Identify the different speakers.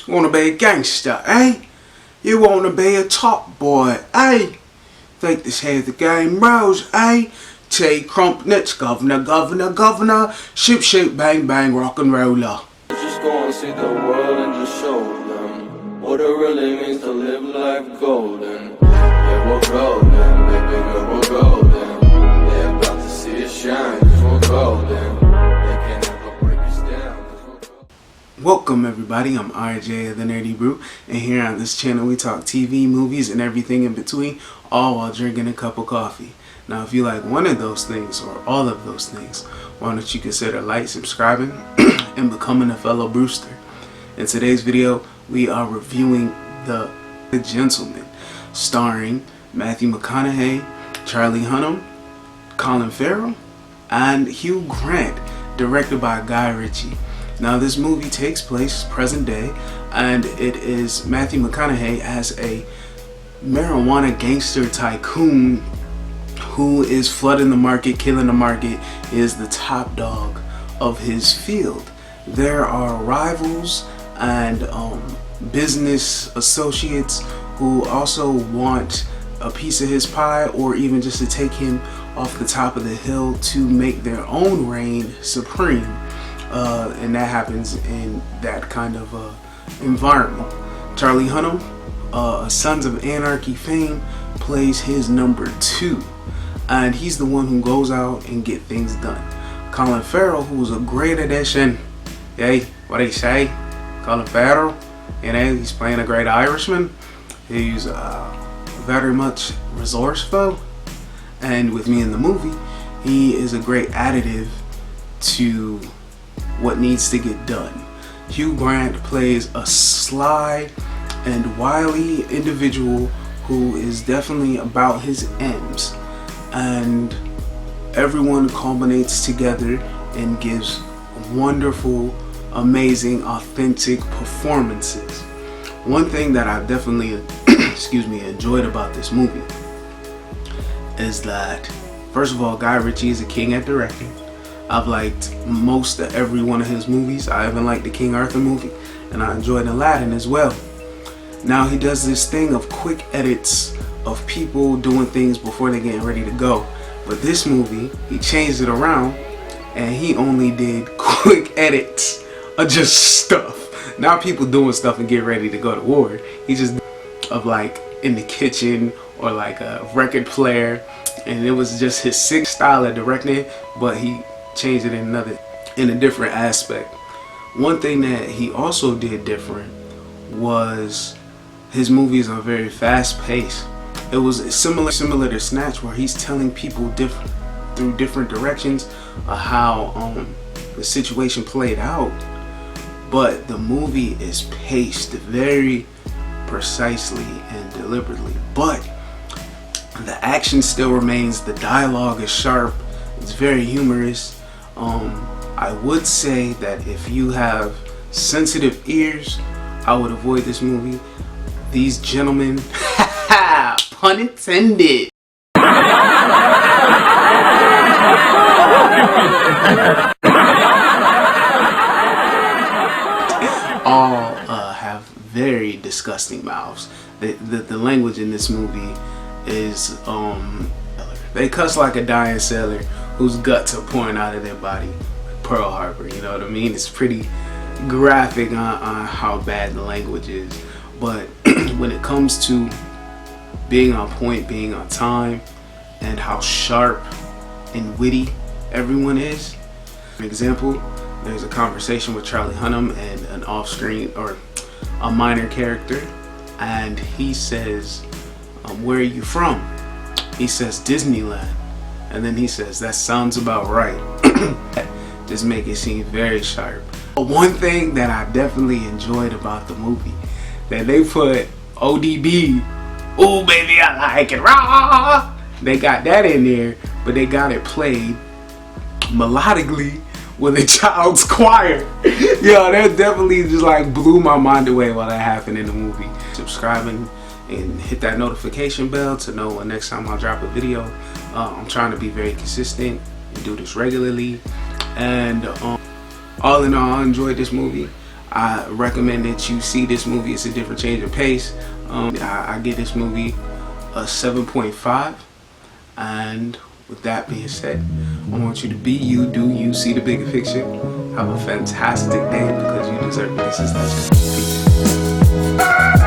Speaker 1: Wanna be a gangster, eh? You wanna be a top boy, eh? Think this here's the game rose, eh? T. Crumpnets, governor, governor, governor. Shoot, shoot, bang, bang, rock and roller.
Speaker 2: Just go and see the world and just show them what it really means to live life golden. Yeah, we're golden, baby girl, we're golden. They're about to see us shine, cause we're golden. They can't ever break us down, cause we're golden.
Speaker 1: Welcome everybody, I'm RJ of the Nerdy Brew, and here on this channel we talk TV, movies, and everything in between, all while drinking a cup of coffee. Now if you like one of those things, or all of those things, why don't you consider like, subscribing, and becoming a fellow Brewster. In today's video, we are reviewing The Gentleman, starring Matthew McConaughey, Charlie Hunnam, Colin Farrell, and Hugh Grant, directed by Guy Ritchie. Now this movie takes place present day, and it is Matthew McConaughey as a marijuana gangster tycoon who is flooding the market, killing the market, is the top dog of his field. There are rivals and business associates who also want a piece of his pie, or even just to take him off the top of the hill to make their own reign supreme. And that happens in that kind of environment. Charlie Hunnam, Sons of Anarchy fame, plays his number 2, and he's the one who goes out and get things done. Colin Farrell, who's a great addition. Hey, what do you say? Colin Farrell, you know, he's playing a great Irishman. He's very much resourceful, and with me in the movie, he is a great additive to what needs to get done. Hugh Grant plays a sly and wily individual who is definitely about his ends, and everyone culminates together and gives wonderful, amazing, authentic performances. One thing that I definitely enjoyed about this movie is that, first of all, Guy Ritchie is a king at directing. I've liked most of every one of his movies. I even liked the King Arthur movie, and I enjoyed Aladdin as well. Now he does this thing of quick edits of people doing things before they're getting ready to go. But this movie, he changed it around, and he only did quick edits of just stuff. Not people doing stuff and get ready to go to war. He just of like in the kitchen or like a record player, and it was just his sick style of directing, but he changed it in a different aspect. One thing that he also did different was his movies are very fast paced. It was similar to Snatch, where he's telling people through different directions of how the situation played out, but the movie is paced very precisely and deliberately, but the action still remains. The dialogue is sharp, it's very humorous. I would say that if you have sensitive ears, I would avoid this movie. These gentlemen, pun intended, all have very disgusting mouths. The language in this movie is they cuss like a dying sailor whose guts are pouring out of their body, like Pearl Harbor, you know what I mean? It's pretty graphic on how bad the language is. But when it comes to being on point, being on time, and how sharp and witty everyone is. For example, there's a conversation with Charlie Hunnam and an off-screen or a minor character, and he says, where are you from? He says Disneyland, and then he says, that sounds about right. Just make it seem very sharp. One thing that I definitely enjoyed about the movie, that they put ODB, ooh baby I like it raw. They got that in there, but they got it played melodically with a child's choir. Yo, that definitely just like blew my mind away while that happened in the movie. Subscribing and hit that notification bell to know when next time I drop a video. I'm trying to be very consistent and do this regularly, and all in all, I enjoyed this movie. I recommend that you see this movie. It's a different change of pace. I give this movie a 7.5. And with that being said, I want you to be you, do you, see the bigger picture. Have a fantastic day because you deserve it. This is Legend. Peace.